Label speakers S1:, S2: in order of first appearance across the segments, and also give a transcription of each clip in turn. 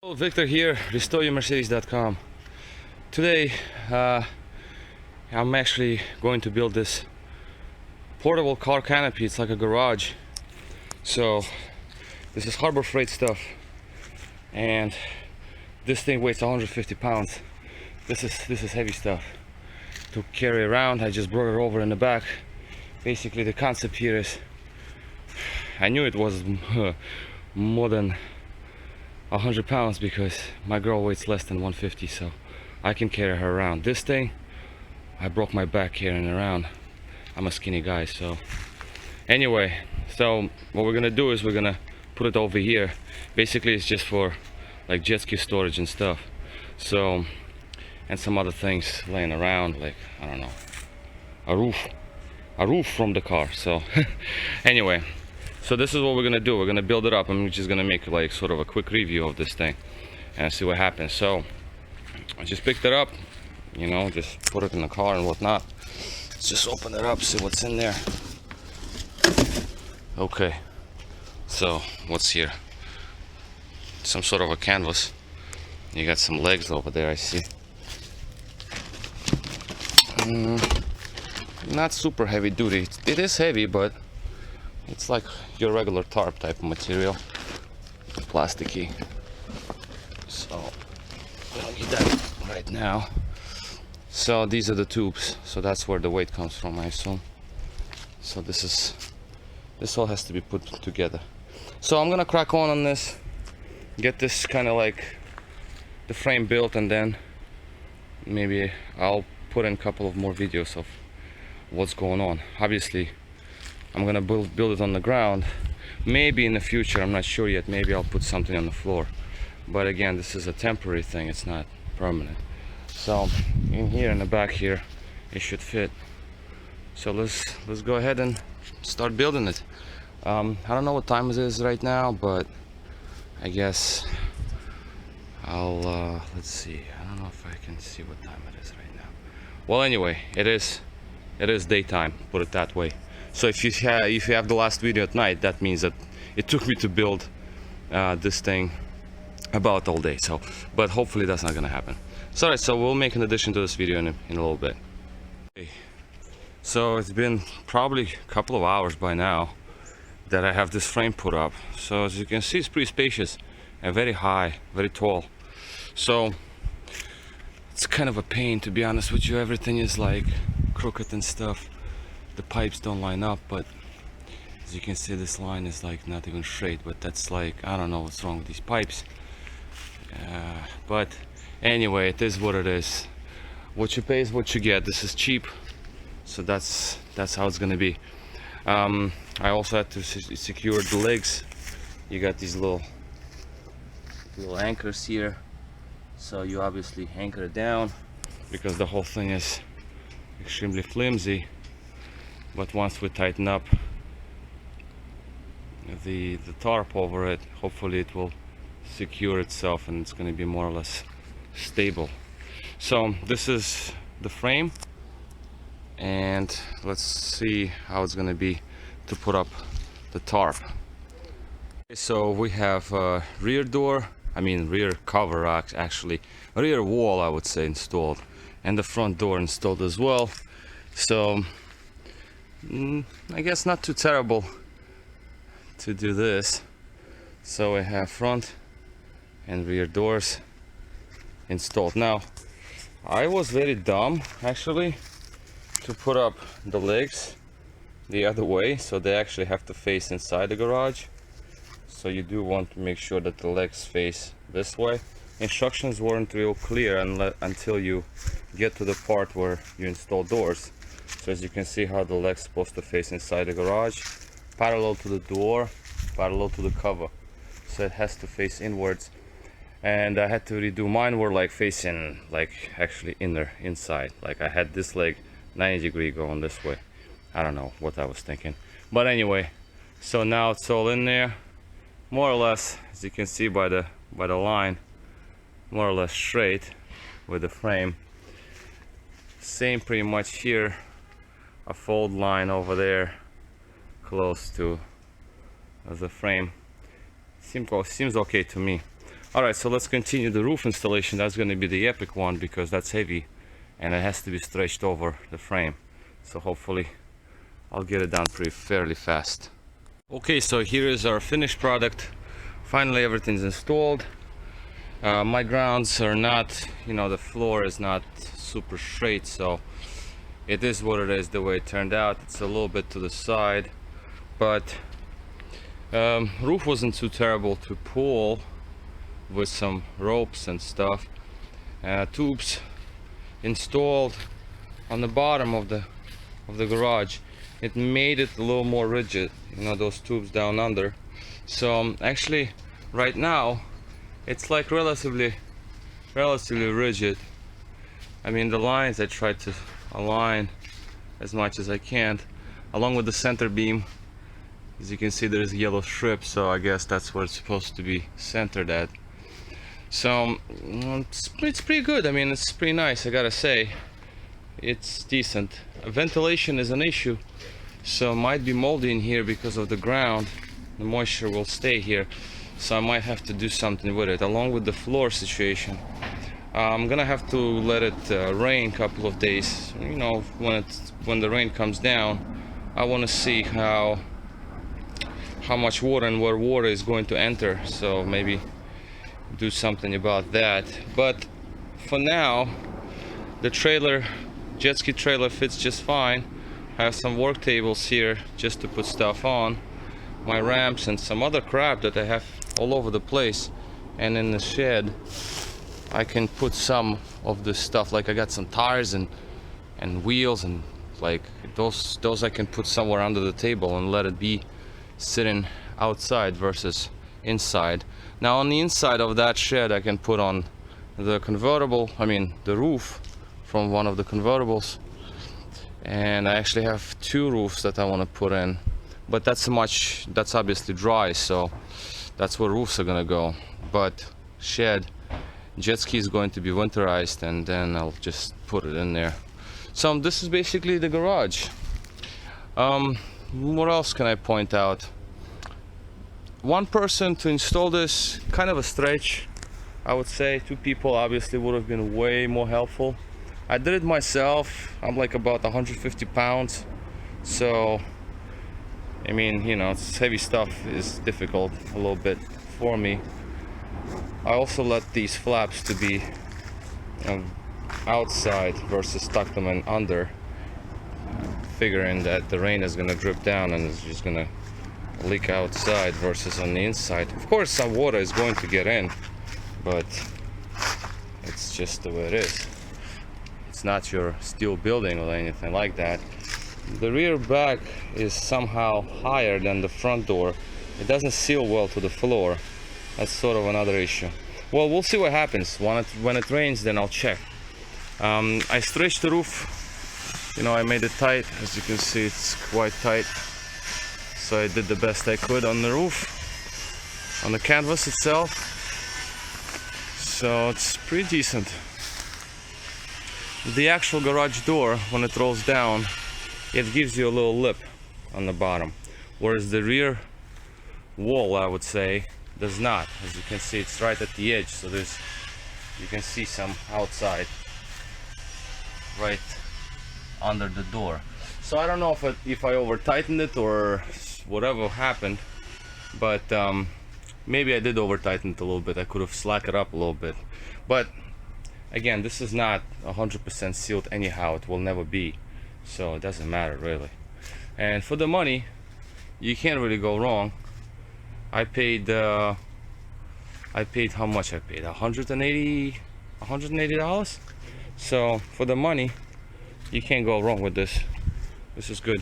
S1: Hello, Victor here, RestoreYourMercedes.com. Today I'm actually going to build this portable car canopy. It's like a garage. So this is Harbor Freight stuff, and this thing weighs 150 pounds. This is heavy stuff to carry around. I just brought it over in the back. Basically the concept here is, I knew it was more than 100 pounds because my girl weighs less than 150, so I can carry her around. This thing, I broke my back carrying around. I'm a skinny guy, so anyway, so what we're gonna do is we're gonna put it over here. Basically it's just for like jet ski storage and stuff, so, and some other things laying around, like, I don't know, a roof from the car. So anyway, so this is what we're gonna do. We're gonna build it up. I'm just gonna make like sort of a quick review of this thing and see what happens. So I just picked it up, you know, just put it in the car and whatnot. Let's just open it up, see what's in there. Okay, so what's here? Some sort of a canvas. You got some legs over there, I see. Not super heavy duty. It is heavy, but it's like your regular tarp type of material, plasticky. So we don't need that right now. So these are the tubes. So that's where the weight comes from, I assume. So this all has to be put together. So I'm gonna crack on this, get this kind of like the frame built, and then maybe I'll put in a couple of more videos of what's going on. Obviously I'm gonna build it on the ground. Maybe in the future, I'm not sure yet, maybe I'll put something on the floor, but again, this is a temporary thing, it's not permanent. So in here, in the back here, it should fit. So let's go ahead and start building it. I don't know what time it is right now, but I guess I'll let's see. I don't know if I can see what time it is right now. Well, anyway, it is daytime, put it that way. So if you have the last video at night, that means that it took me to build this thing about all day. So, but hopefully that's not gonna happen. So alright, so we'll make an addition to this video in a little bit. Okay. So it's been probably a couple of hours by now that I have this frame put up. So as you can see, it's pretty spacious and very high, very tall. So it's kind of a pain, to be honest with you. Everything is like crooked and stuff. The pipes don't line up, but as you can see, this line is like not even straight, but that's like, I don't know what's wrong with these pipes. But anyway, it is what it is. What you pay is what you get. This is cheap, so that's how it's gonna be. I also had to secure the legs. You got these little anchors here, so you obviously anchor it down because the whole thing is extremely flimsy. But once we tighten up the tarp over it, hopefully it will secure itself and it's going to be more or less stable. So this is the frame, and let's see how it's going to be to put up the tarp. So we have a rear cover, actually rear wall, I would say, installed, and the front door installed as well. So I guess not too terrible to do this. So I have front and rear doors installed. Now I was very dumb actually to put up the legs the other way, so they actually have to face inside the garage. So you do want to make sure that the legs face this way. Instructions weren't real clear until you get to the part where you install doors. So as you can see how the leg's supposed to face inside the garage, parallel to the door, parallel to the cover. So it has to face inwards. And I had to redo mine, were like facing like actually inside. Like I had this leg 90 degree going this way. I don't know what I was thinking. But anyway, so now it's all in there, more or less, as you can see by the line, more or less straight with the frame. Same pretty much here. A fold line over there close to the frame. Seems okay to me. All right, so let's continue the roof installation. That's going to be the epic one because that's heavy and it has to be stretched over the frame. So hopefully I'll get it done fairly fast. Okay, so here is our finished product. Finally everything's installed. My grounds are not, the floor is not super straight, so it is what it is the way it turned out. It's a little bit to the side, but roof wasn't too terrible to pull with some ropes and stuff. Tubes installed on the bottom of the garage. It made it a little more rigid, those tubes down under. So actually right now it's like relatively rigid. I mean, the lines I tried to align as much as I can along with the center beam. As you can see, there's a yellow strip, so I guess that's where it's supposed to be centered at. So it's pretty good. I mean, it's pretty nice, I gotta say. It's decent. Ventilation is an issue, so it might be moldy in here because of the ground. The moisture will stay here, so I might have to do something with it, along with the floor situation. I'm gonna have to let it rain a couple of days. When the rain comes down, I want to see how much water and where water is going to enter, so maybe do something about that. But for now, the jet ski trailer fits just fine. I have some work tables here just to put stuff on, my ramps and some other crap that I have all over the place. And in the shed I can put some of this stuff, like I got some tires and wheels, and like those I can put somewhere under the table and let it be sitting outside versus inside. Now on the inside of that shed I can put on the the roof from one of the convertibles, and I actually have two roofs that I want to put in, but that's obviously dry, so that's where roofs are gonna go. But shed, jet ski is going to be winterized, and then I'll just put it in there. So this is basically the garage. What else can I point out? One person to install this, kind of a stretch, I would say. Two people obviously would have been way more helpful. I did it myself. I'm like about 150 pounds, so I mean, it's heavy stuff, is difficult a little bit for me. I also let these flaps to be outside versus tuck them in under, figuring that the rain is gonna drip down and it's just gonna leak outside versus on the inside. Of course some water is going to get in, but it's just the way it is. It's not your steel building or anything like that. The rear back is somehow higher than the front door. It doesn't seal well to the floor. That's sort of another issue. Well, we'll see what happens. When it rains, then I'll check. I stretched the roof. I made it tight. As you can see, it's quite tight. So I did the best I could on the roof, on the canvas itself. So it's pretty decent. The actual garage door, when it rolls down, it gives you a little lip on the bottom, whereas the rear wall, I would say, does not. As you can see, it's right at the edge, so you can see some outside right under the door. So I don't know if I over tightened it or whatever happened, but maybe I did over tighten it a little bit. I could have slacked it up a little bit, but again, this is not 100% sealed anyhow. It will never be, so it doesn't matter really. And for the money, you can't really go wrong. I paid how much I paid? $180. So for the money, you can't go wrong with this. This is good.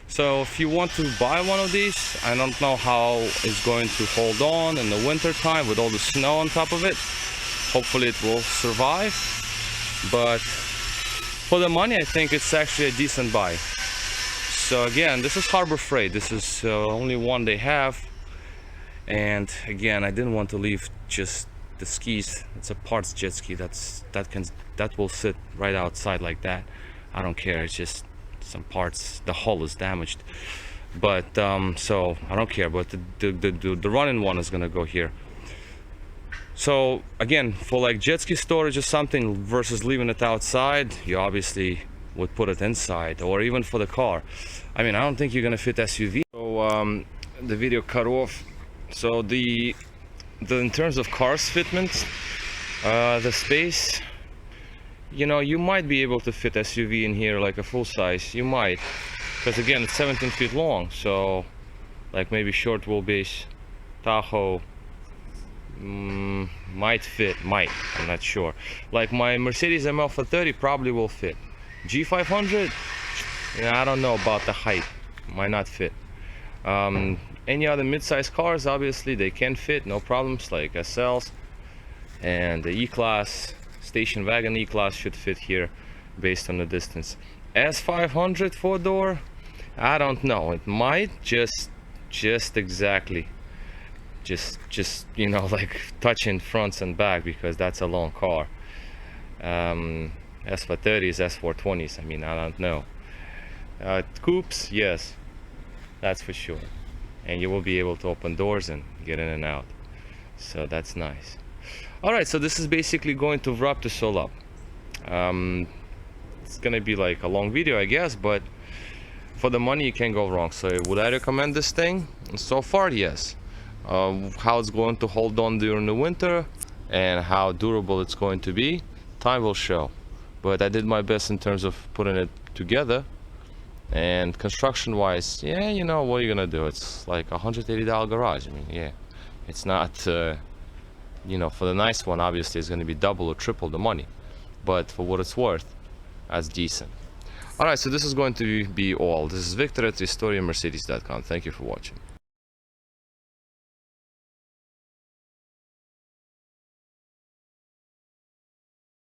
S1: So if you want to buy one of these, I don't know how it's going to hold on in the winter time with all the snow on top of it. Hopefully it will survive, but for the money I think it's actually a decent buy. So again, this is Harbor Freight. This is only one they have, and again, I didn't want to leave just the skis. It's a parts jet ski that will sit right outside like that. I don't care. It's just some parts. The hull is damaged, but so I don't care. But the running one is gonna go here. So again, for like jet ski storage or something versus leaving it outside, you obviously would put it inside, or even for the car. I mean, I don't think you're gonna fit SUV. So the video cut off. So the in terms of cars fitment, the space, you know, you might be able to fit SUV in here, like a full size. You might, because again, it's 17 feet long. So like maybe short wheelbase Tahoe might fit, I'm not sure. Like my Mercedes ML430 probably will fit. G500, yeah, I don't know about the height, might not fit. Any other mid-size cars, obviously they can fit, no problems, like SLs and the E-Class, station wagon E-Class should fit here based on the distance. S500 4-door, I don't know, it might just exactly just you know, like touching fronts and back, because that's a long car. S430s, S420s, I mean, I don't know. Coupes, yes, that's for sure, and you will be able to open doors and get in and out, so that's nice. All right, so this is basically going to wrap this all up. It's gonna be like a long video, I guess, but for the money you can't go wrong. So would I recommend this thing? So far, yes. How it's going to hold on during the winter and how durable it's going to be, time will show. But I did my best in terms of putting it together. And construction wise, yeah, you know, what are you gonna do? It's like $180 garage. I mean, yeah, it's not you know, for the nice one obviously it's going to be double or triple the money, but for what it's worth, that's decent. All right, so this is going to be all. This is Victor at RestoreYourMercedes.com. Thank you for watching.